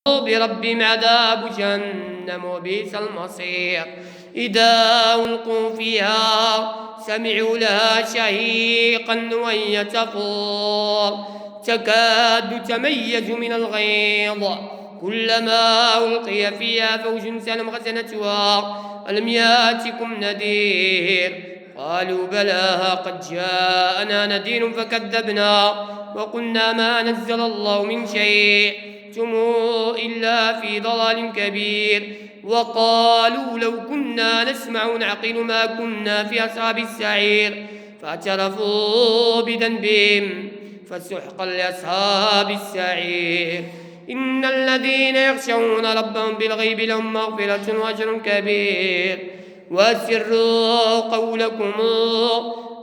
بربهم عذاب جهنم وبئس المصير. إذا ألقوا فيها سمعوا لها شهيقا وهي تفور تكاد تميز من الغيظ كلما ألقي فيها فوج سألهم خزنتها ألم يأتكم نذير قالوا بلى قد جاءنا نذير فكذبنا وقلنا ما نزل الله من شيء إلا في ضلال كبير. وقالوا لو كنا نسمع نعقل ما كنا في أصحاب السعير فاعترفوا بذنبهم فسحقا لأصحاب السعير. إن الذين يخشون ربهم بالغيب لهم مغفرة وأجر كبير. وأسروا قولكم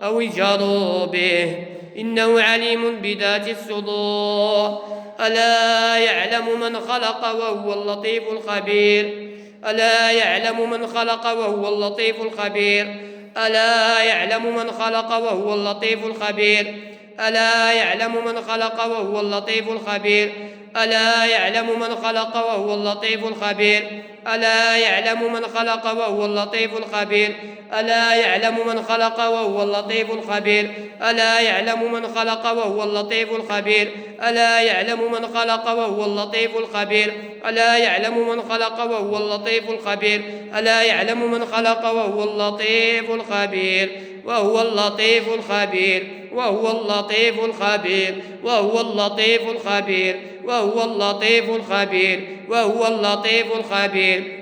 أو اجهروا به إنه عليم بذات الصدور. ألا يعلم من خلق وهو اللطيف الخبير. ألا يعلم من خلق وهو اللطيف الخبير. ألا يعلم من خلق وهو اللطيف الخبير. ألا يعلم من خلق وهو اللطيف الخبير. ألا يعلم من خلق وهو اللطيف الخبير. ألا يعلم من خلق وهو اللطيف الخبير. ألا يعلم من خلق وهو اللطيف الخبير. ألا يعلم من خلق وهو اللطيف الخبير. ألا يعلم من خلق وهو اللطيف الخبير. ألا يعلم من خلق وهو اللطيف الخبير. ألا يعلم من خلق وهو اللطيف الخبير. وهو اللطيف الخبير. وهو اللطيف الخبير. وهو اللطيف الخبير. وهو اللطيف الخبير. وهو اللطيف الخبير.